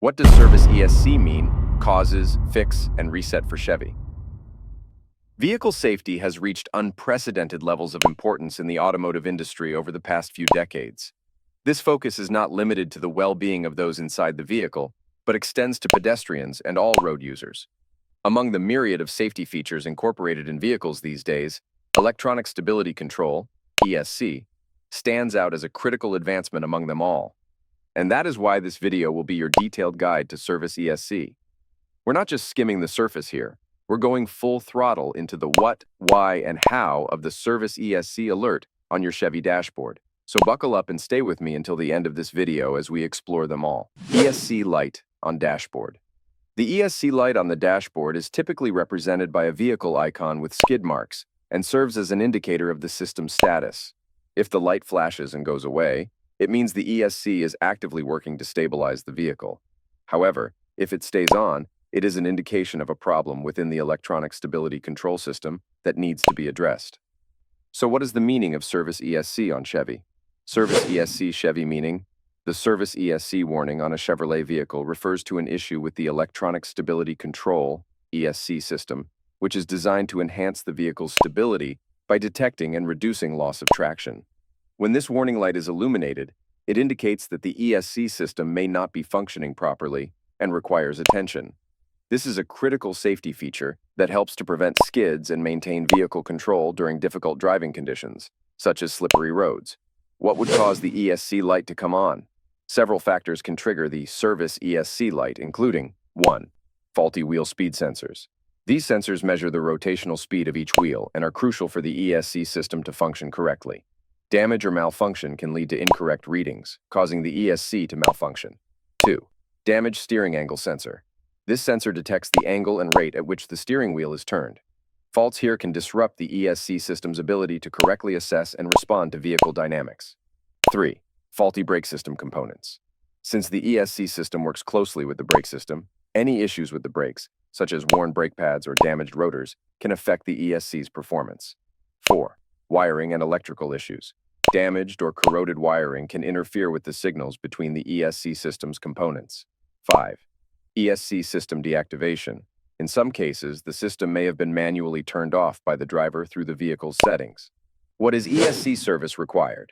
What does service ESC mean? Causes, fix, and reset for Chevy. Vehicle safety has reached unprecedented levels of importance in the automotive industry over the past few decades. This focus is not limited to the well-being of those inside the vehicle, but extends to pedestrians and all road users. Among the myriad of safety features incorporated in vehicles these days, electronic stability control, ESC, stands out as a critical advancement among them all. And that is why this video will be your detailed guide to service ESC. We're not just skimming the surface here. We're going full throttle into the what, why, and how of the service ESC alert on your Chevy dashboard. So buckle up and stay with me until the end of this video as we explore them all. ESC light on dashboard. The ESC light on the dashboard is typically represented by a vehicle icon with skid marks and serves as an indicator of the system's status. If the light flashes and goes away, it means the ESC is actively working to stabilize the vehicle. However, if it stays on, it is an indication of a problem within the electronic stability control system that needs to be addressed. So what is the meaning of service ESC on Chevy? Service ESC Chevy meaning: the service ESC warning on a Chevrolet vehicle refers to an issue with the electronic stability control ESC system, which is designed to enhance the vehicle's stability by detecting and reducing loss of traction. When this warning light is illuminated, it indicates that the ESC system may not be functioning properly and requires attention. This is a critical safety feature that helps to prevent skids and maintain vehicle control during difficult driving conditions, such as slippery roads. What would cause the ESC light to come on? Several factors can trigger the service ESC light, including 1. Faulty wheel speed sensors. These sensors measure the rotational speed of each wheel and are crucial for the ESC system to function correctly. Damage or malfunction can lead to incorrect readings, causing the ESC to malfunction. 2. Damaged steering angle sensor. This sensor detects the angle and rate at which the steering wheel is turned. Faults here can disrupt the ESC system's ability to correctly assess and respond to vehicle dynamics. 3. Faulty brake system components. Since the ESC system works closely with the brake system, any issues with the brakes, such as worn brake pads or damaged rotors, can affect the ESC's performance. 4. Wiring and electrical issues. Damaged or corroded wiring can interfere with the signals between the ESC system's components. 5. ESC system deactivation. In some cases, the system may have been manually turned off by the driver through the vehicle's settings. What is ESC service required?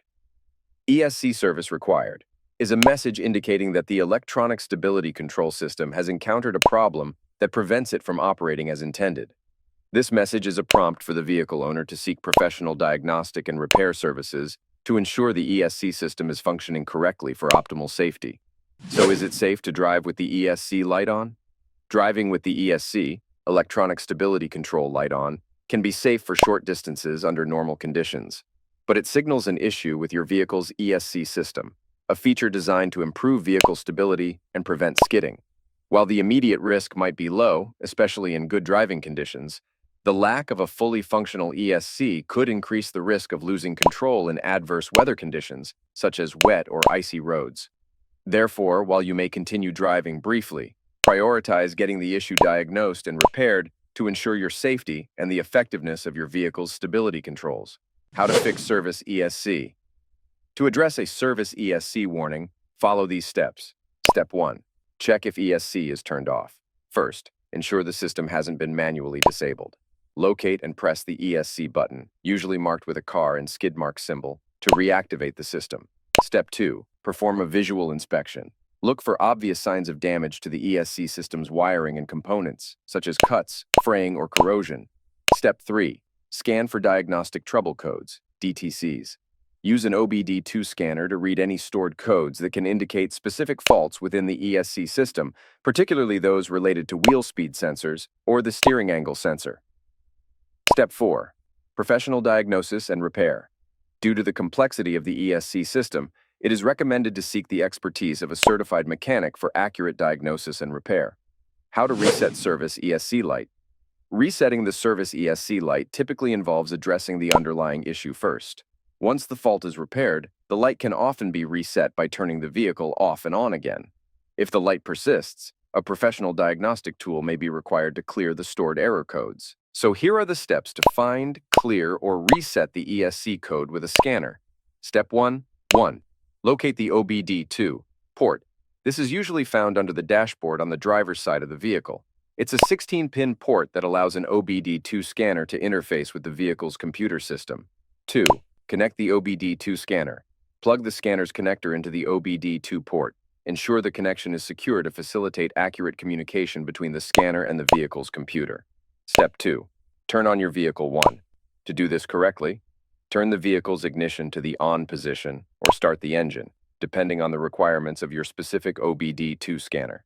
ESC service required is a message indicating that the electronic stability control system has encountered a problem that prevents it from operating as intended. This message is a prompt for the vehicle owner to seek professional diagnostic and repair services to ensure the ESC system is functioning correctly for optimal safety. So is it safe to drive with the ESC light on? Driving with the ESC, electronic stability control light on, can be safe for short distances under normal conditions, but it signals an issue with your vehicle's ESC system, a feature designed to improve vehicle stability and prevent skidding. While the immediate risk might be low, especially in good driving conditions, the lack of a fully functional ESC could increase the risk of losing control in adverse weather conditions, such as wet or icy roads. Therefore, while you may continue driving briefly, prioritize getting the issue diagnosed and repaired to ensure your safety and the effectiveness of your vehicle's stability controls. How to fix service ESC. To address a service ESC warning, follow these steps. Step 1. Check if ESC is turned off. First, ensure the system hasn't been manually disabled. Locate and press the ESC button, usually marked with a car and skid mark symbol, to reactivate the system. Step 2. Perform a visual inspection. Look for obvious signs of damage to the ESC system's wiring and components, such as cuts, fraying, or corrosion. Step 3. Scan for diagnostic trouble codes, DTCs. Use an OBD2 scanner to read any stored codes that can indicate specific faults within the ESC system, particularly those related to wheel speed sensors or the steering angle sensor. Step 4. Professional diagnosis and repair. Due to the complexity of the ESC system, it is recommended to seek the expertise of a certified mechanic for accurate diagnosis and repair. How to reset service ESC light. Resetting the service ESC light typically involves addressing the underlying issue first. Once the fault is repaired, the light can often be reset by turning the vehicle off and on again. If the light persists, a professional diagnostic tool may be required to clear the stored error codes. So here are the steps to find, clear, or reset the ESC code with a scanner. Step 1. 1. Locate the OBD2 port. This is usually found under the dashboard on the driver's side of the vehicle. It's a 16-pin port that allows an OBD2 scanner to interface with the vehicle's computer system. 2. Connect the OBD2 scanner. Plug the scanner's connector into the OBD2 port. Ensure the connection is secure to facilitate accurate communication between the scanner and the vehicle's computer. Step 2. Turn on your vehicle 1. To do this correctly, turn the vehicle's ignition to the on position or start the engine, depending on the requirements of your specific OBD2 scanner.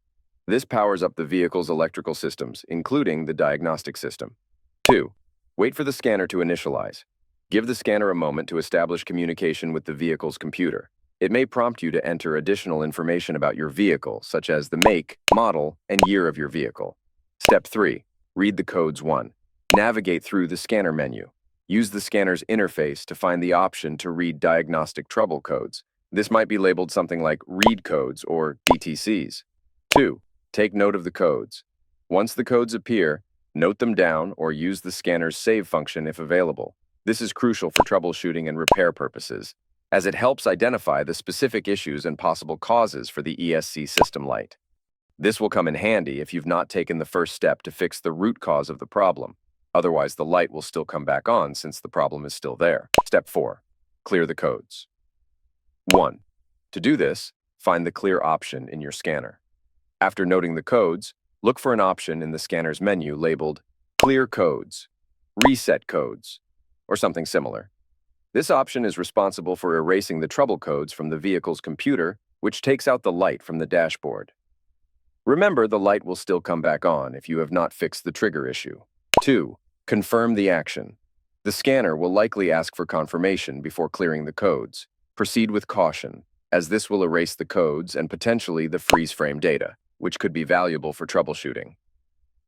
This powers up the vehicle's electrical systems, including the diagnostic system. 2. Wait for the scanner to initialize. Give the scanner a moment to establish communication with the vehicle's computer. It may prompt you to enter additional information about your vehicle, such as the make, model, and year of your vehicle. Step 3. Read the codes 1. Navigate through the scanner menu. Use the scanner's interface to find the option to read diagnostic trouble codes. This might be labeled something like read codes or DTCs. 2. Take note of the codes. Once the codes appear, note them down or use the scanner's save function if available. This is crucial for troubleshooting and repair purposes, as it helps identify the specific issues and possible causes for the ESC system light. This will come in handy if you've not taken the first step to fix the root cause of the problem. Otherwise, the light will still come back on since the problem is still there. Step 4. Clear the codes. 1. To do this, find the clear option in your scanner. After noting the codes, look for an option in the scanner's menu labeled Clear Codes, Reset Codes, or something similar. This option is responsible for erasing the trouble codes from the vehicle's computer, which takes out the light from the dashboard. Remember, the light will still come back on if you have not fixed the trigger issue. 2. Confirm the action. The scanner will likely ask for confirmation before clearing the codes. Proceed with caution, as this will erase the codes and potentially the freeze frame data, which could be valuable for troubleshooting.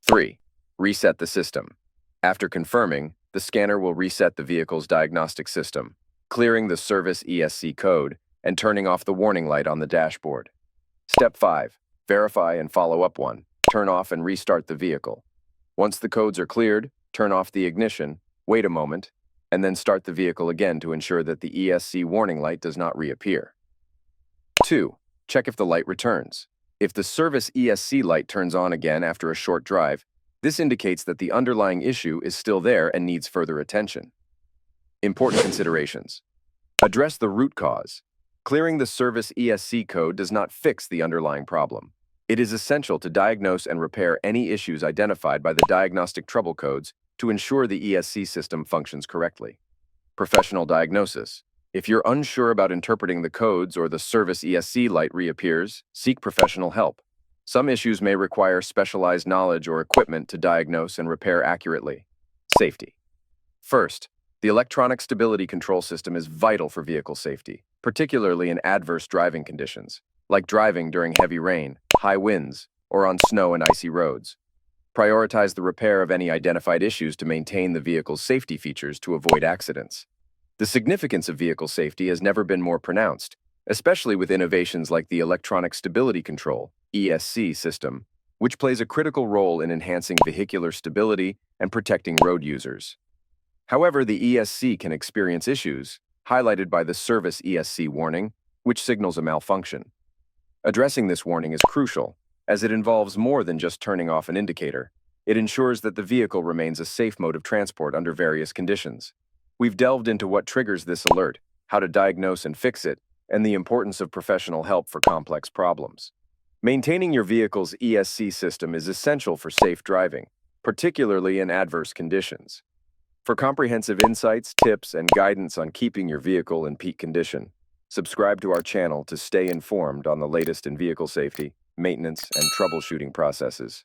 3. Reset the system. After confirming, the scanner will reset the vehicle's diagnostic system, clearing the service ESC code and turning off the warning light on the dashboard. Step 5. Verify and follow up 1. Turn off and restart the vehicle. Once the codes are cleared, turn off the ignition, wait a moment, and then start the vehicle again to ensure that the ESC warning light does not reappear. 2. Check if the light returns. If the service ESC light turns on again after a short drive, this indicates that the underlying issue is still there and needs further attention. Important considerations. Address the root cause. Clearing the service ESC code does not fix the underlying problem. It is essential to diagnose and repair any issues identified by the diagnostic trouble codes to ensure the ESC system functions correctly. Professional diagnosis. If you're unsure about interpreting the codes or the service ESC light reappears, seek professional help. Some issues may require specialized knowledge or equipment to diagnose and repair accurately. Safety. First, the electronic stability control system is vital for vehicle safety, particularly in adverse driving conditions, like driving during heavy rain, high winds, or on snow and icy roads. Prioritize the repair of any identified issues to maintain the vehicle's safety features to avoid accidents. The significance of vehicle safety has never been more pronounced, especially with innovations like the electronic stability control (ESC) system, which plays a critical role in enhancing vehicular stability and protecting road users. However, the ESC can experience issues, highlighted by the service ESC warning, which signals a malfunction. Addressing this warning is crucial, as it involves more than just turning off an indicator. It ensures that the vehicle remains a safe mode of transport under various conditions. We've delved into what triggers this alert, how to diagnose and fix it, and the importance of professional help for complex problems. Maintaining your vehicle's ESC system is essential for safe driving, particularly in adverse conditions. For comprehensive insights, tips, and guidance on keeping your vehicle in peak condition, subscribe to our channel to stay informed on the latest in vehicle safety, maintenance, and troubleshooting processes.